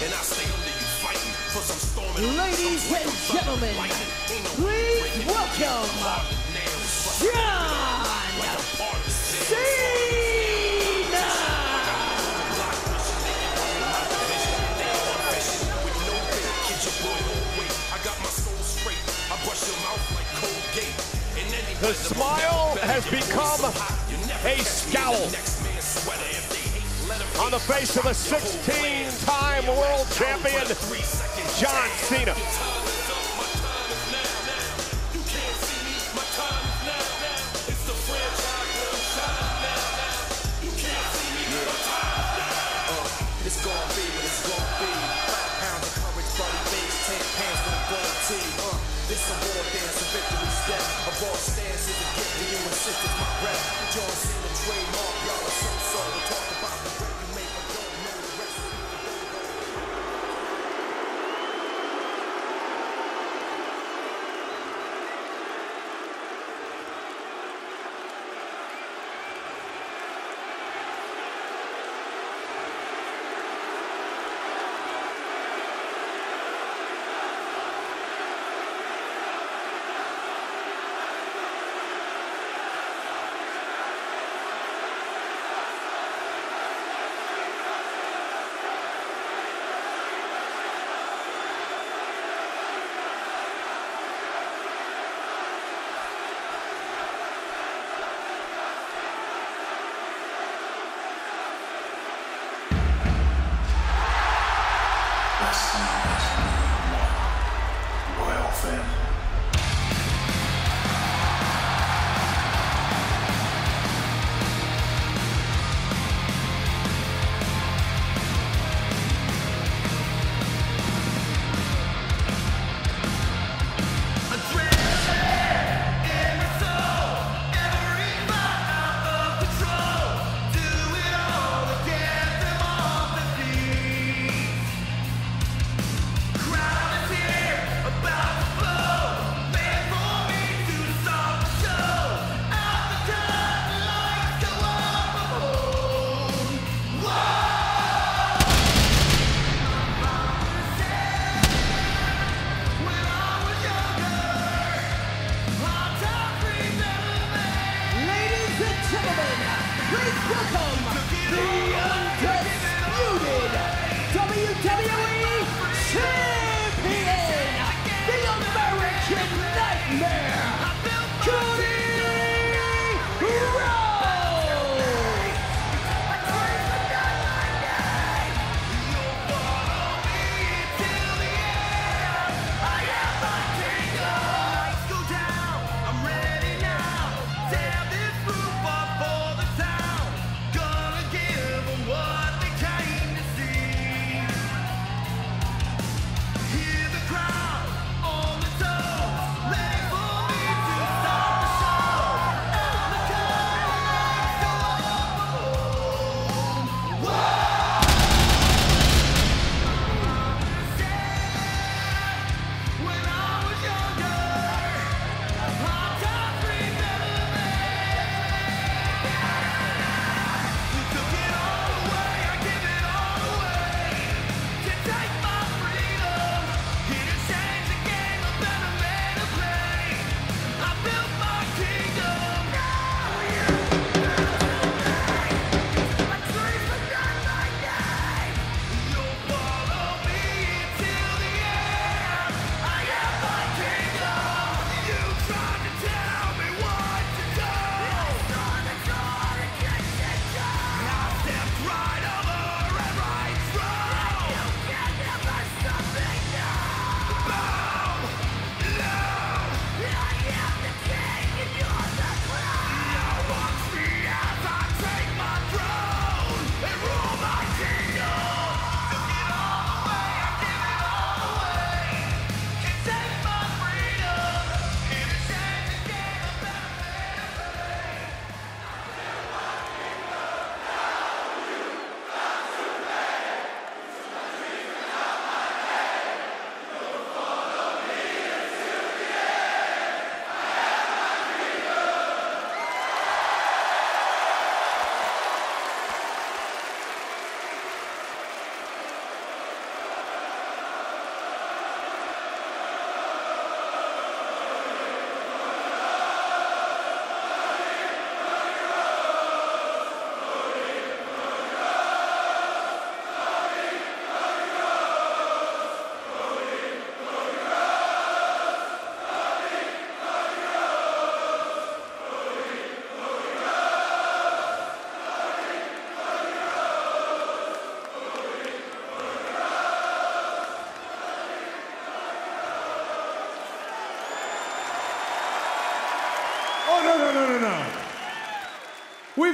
and I stay under you fighting. Plus I'm storming. Ladies and gentlemen, please welcome John Cena! The smile has become a scowl on the face of a 16-time world champion, John Cena. It's gonna be what it's gonna be. 5 pounds of courage, bloody base, 10 pants with a gold tee. This a war dance, a victory step. A boss stance is a gift to you, insist it's my rep. John Cena trademark, y'all are so to talk about the rep you make, but don't know the recipe.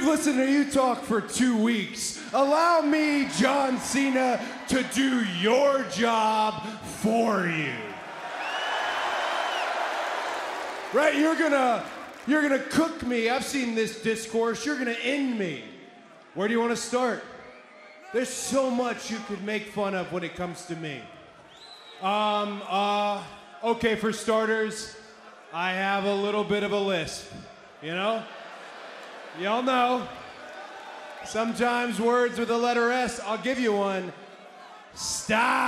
listened to you talk for 2 weeks. Allow me, John Cena, to do your job for you. Right, you're gonna cook me. I've seen this discourse. You're gonna end me. Where do you want to start? There's so much you could make fun of when it comes to me. Okay, for starters, I have a little bit of a lisp, you know? Y'all know. Sometimes words with the letter S, I'll give you one. Stardust.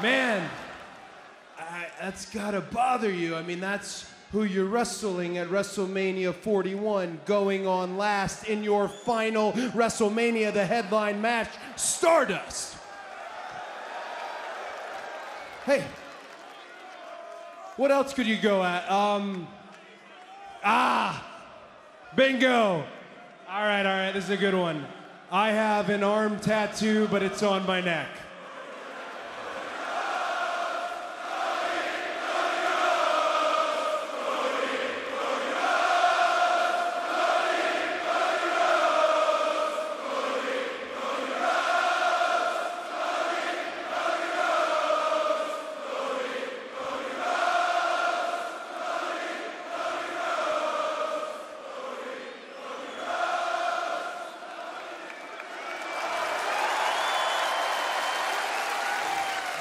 Man, that's gotta bother you. I mean, that's who you're wrestling at WrestleMania 41, going on last in your final WrestleMania, the headline match, Stardust. Hey, what else could you go at? Bingo. All right, this is a good one. I have an arm tattoo, but it's on my neck.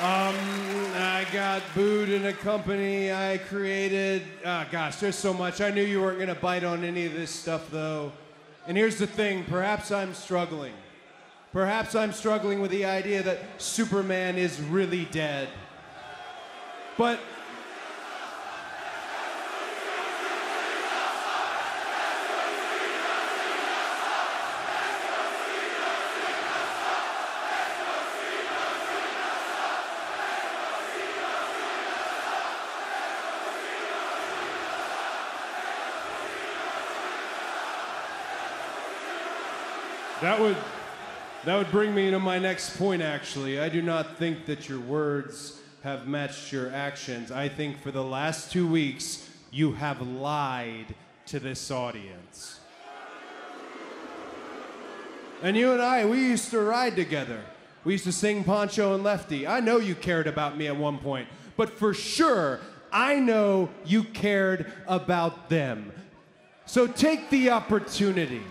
I got booed in a company I created. Gosh, there's so much. I knew you weren't gonna bite on any of this stuff, though. And here's the thing, perhaps I'm struggling. Perhaps I'm struggling with the idea that Superman is really dead. But that would bring me to my next point, actually. I do not think that your words have matched your actions. I think for the last 2 weeks, you have lied to this audience. And you and I, we used to ride together. We used to sing Poncho and Lefty. I know you cared about me at one point, but for sure, I know you cared about them. So take the opportunity.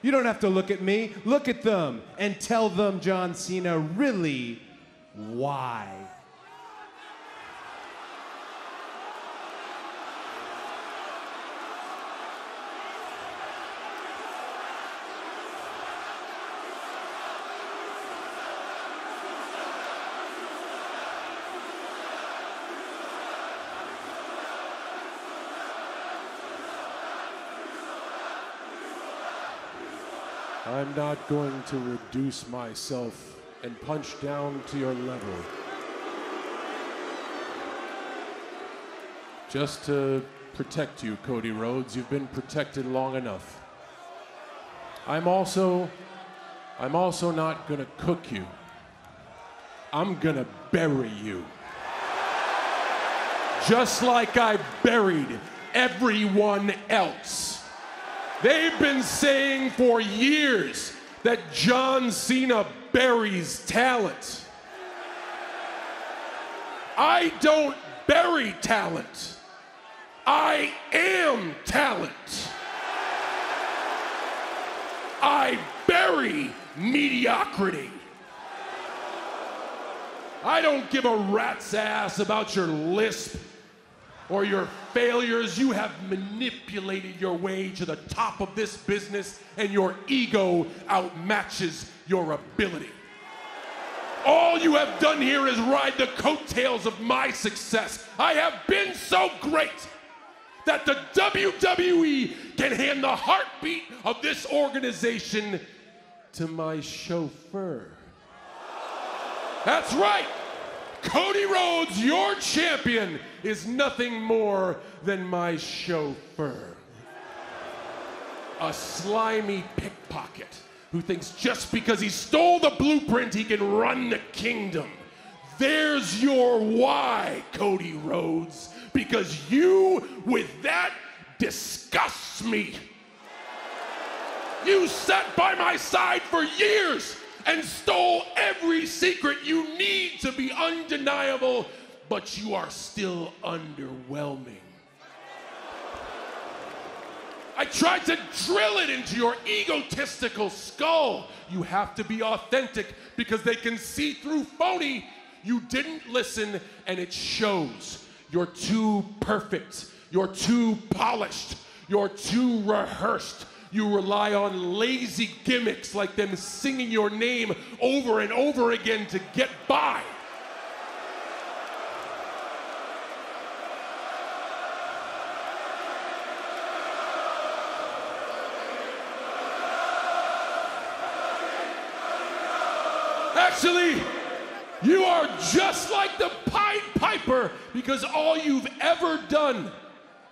You don't have to look at me. Look at them and tell them, John Cena, really why. I'm not going to reduce myself and punch down to your level. Just to protect you, Cody Rhodes. You've been protected long enough. I'm also not gonna cook you. I'm gonna bury you. Just like I buried everyone else. They've been saying for years that John Cena buries talent. I don't bury talent. I am talent. I bury mediocrity. I don't give a rat's ass about your lisp or your failures. You have manipulated your way to the top of this business, and your ego outmatches your ability. All you have done here is ride the coattails of my success. I have been so great that the WWE can hand the heartbeat of this organization to my chauffeur. That's right. Cody Rhodes, your champion, is nothing more than my chauffeur. a slimy pickpocket who thinks just because he stole the blueprint he can run the kingdom. There's your why, Cody Rhodes, because you with that disgusts me. You sat by my side for years and stole every secret you need to be undeniable, but you are still underwhelming. I tried to drill it into your egotistical skull. You have to be authentic because they can see through phony. You didn't listen, and it shows. You're too perfect. You're too polished. You're too rehearsed. You rely on lazy gimmicks like them singing your name over and over again to get by. Actually, you are just like the Pied Piper because all you've ever done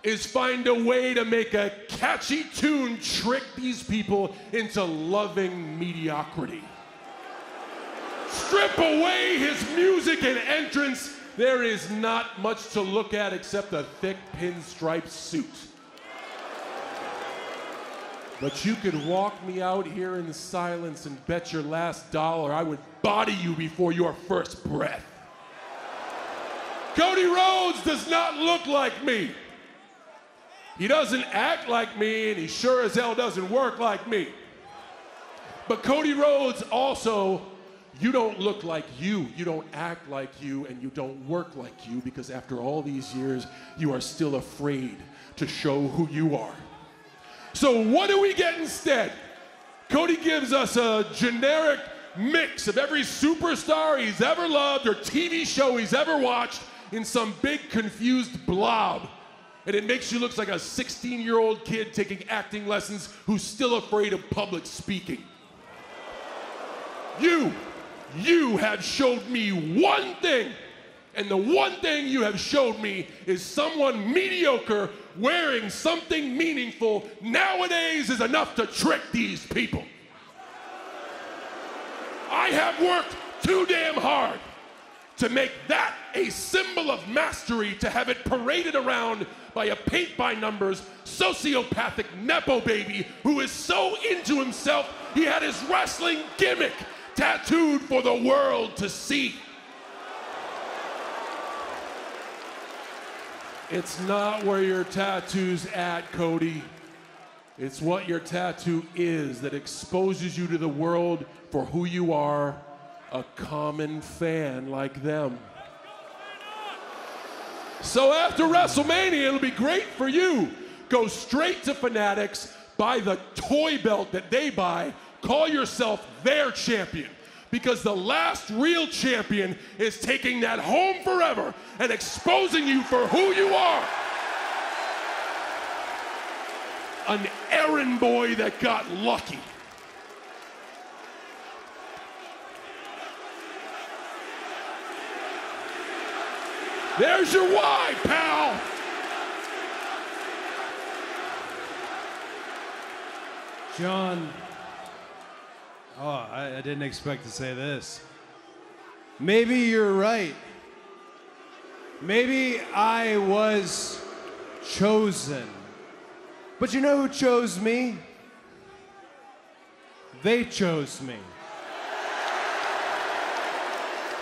is find a way to make a catchy tune trick these people into loving mediocrity. Strip away his music and entrance, there is not much to look at except a thick pinstripe suit. But you could walk me out here in silence and bet your last dollar I would body you before your first breath. Cody Rhodes does not look like me. He doesn't act like me, and he sure as hell doesn't work like me. But Cody Rhodes also, you don't look like you. You don't act like you, and you don't work like you, because after all these years, you are still afraid to show who you are. So what do we get instead? Cody gives us a generic mix of every superstar he's ever loved or TV show he's ever watched in some big confused blob. And it makes you look like a 16-year-old kid taking acting lessons who's still afraid of public speaking. You have showed me one thing, and the one thing you have showed me is someone mediocre wearing something meaningful nowadays is enough to trick these people. I have worked too damn hard to make that a symbol of mastery, to have it paraded around by a paint-by-numbers, sociopathic Nepo baby who is so into himself he had his wrestling gimmick tattooed for the world to see. It's not where your tattoo's at, Cody. It's what your tattoo is that exposes you to the world for who you are, a common fan like them. So after WrestleMania, it'll be great for you. Go straight to Fanatics, buy the toy belt that they buy, call yourself their champion. Because the last real champion is taking that home forever and exposing you for who you are. An errand boy that got lucky. There's your why, pal. John, I didn't expect to say this. Maybe you're right. Maybe I was chosen. But you know who chose me? They chose me.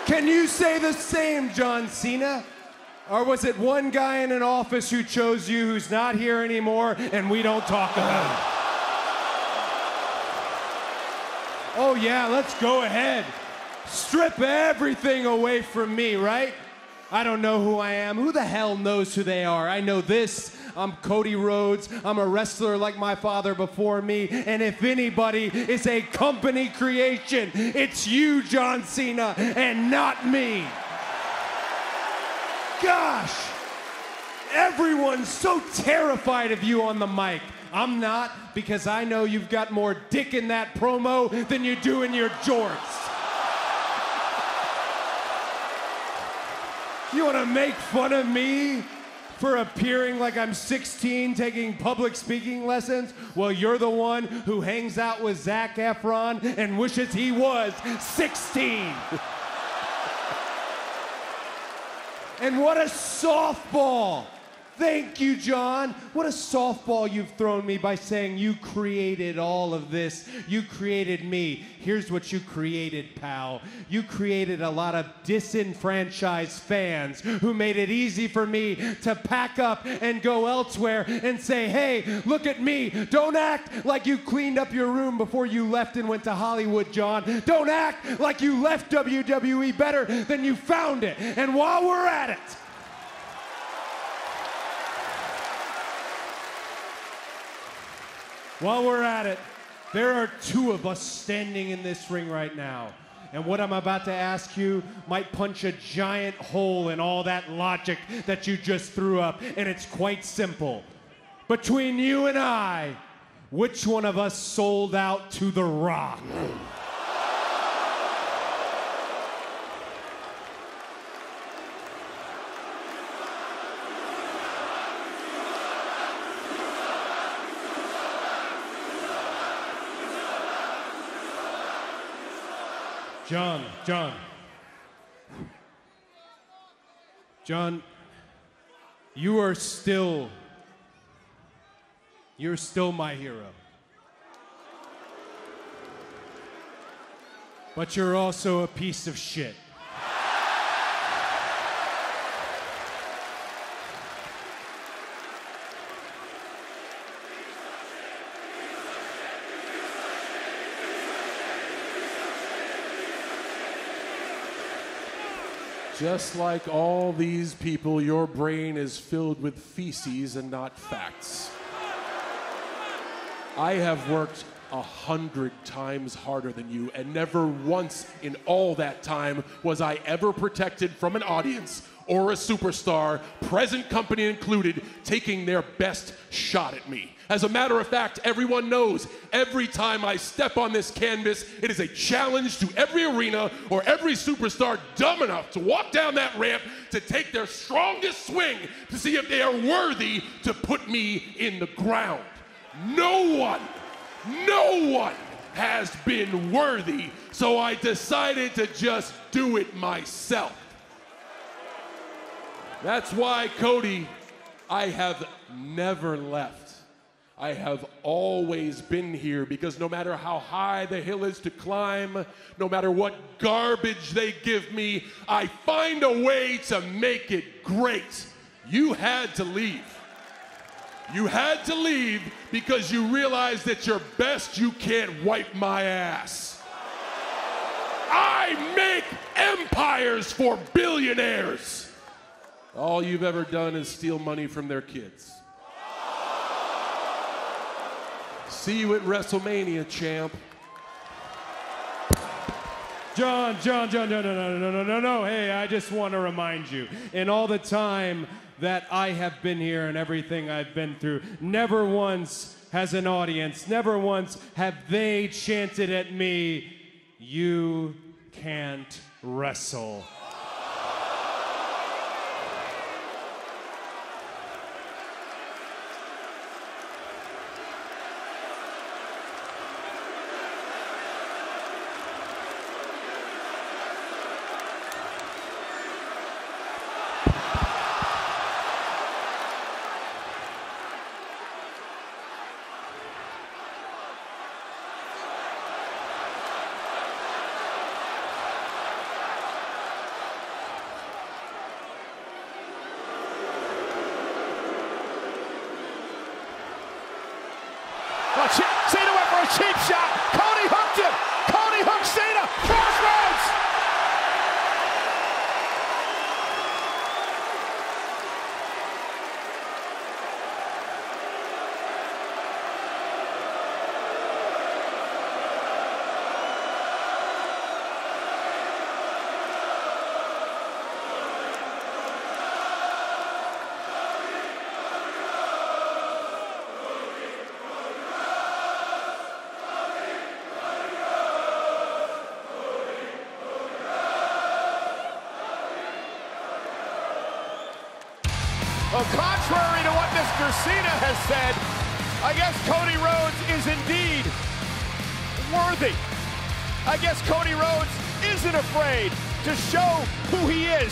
Can you say the same, John Cena? Or was it one guy in an office who chose you who's not here anymore and we don't talk about it? Oh yeah, let's go ahead. Strip everything away from me, right? I don't know who I am. Who the hell knows who they are? I know this. I'm Cody Rhodes. I'm a wrestler like my father before me. And if anybody is a company creation, it's you, John Cena, and not me. Gosh, everyone's so terrified of you on the mic. I'm not, because I know you've got more dick in that promo than you do in your jorts. You want to make fun of me for appearing like I'm 16 taking public speaking lessons? Well, you're the one who hangs out with Zac Efron and wishes he was 16. And what a softball! Thank you, John. What a softball you've thrown me by saying you created all of this. You created me. Here's what you created, pal. You created a lot of disenfranchised fans who made it easy for me to pack up and go elsewhere and say, hey, look at me. Don't act like you cleaned up your room before you left and went to Hollywood, John. Don't act like you left WWE better than you found it. And while we're at it, there are two of us standing in this ring right now. And what I'm about to ask you might punch a giant hole in all that logic that you just threw up. And it's quite simple. Between you and I, which one of us sold out to The Rock? John, you're still my hero. But you're also a piece of shit. Just like all these people, your brain is filled with feces and not facts. I have worked 100 times harder than you, and never once in all that time was I ever protected from an audience or a superstar, present company included, taking their best shot at me. As a matter of fact, everyone knows every time I step on this canvas, it is a challenge to every arena or every superstar dumb enough to walk down that ramp to take their strongest swing to see if they are worthy to put me in the ground. No one has been worthy, so I decided to just do it myself. That's why, Cody, I have never left. I have always been here, because no matter how high the hill is to climb, no matter what garbage they give me, I find a way to make it great. You had to leave. You had to leave because you realized that your best you can't wipe my ass. I make empires for billionaires. All you've ever done is steal money from their kids. See you at WrestleMania, champ. John, no. Hey, I just want to remind you, in all the time that I have been here and everything I've been through, never once has an audience, never once have they chanted at me, "You can't wrestle." Cena went for a cheap shot. Cody hooked him. Cody hooked Cena. Crossroads. Well, contrary to what Mr. Cena has said, I guess Cody Rhodes is indeed worthy. I guess Cody Rhodes isn't afraid to show who he is.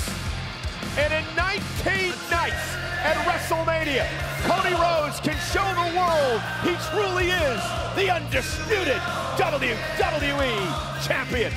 And in 19 nights at WrestleMania, Cody Rhodes can show the world he truly is the undisputed WWE Champion.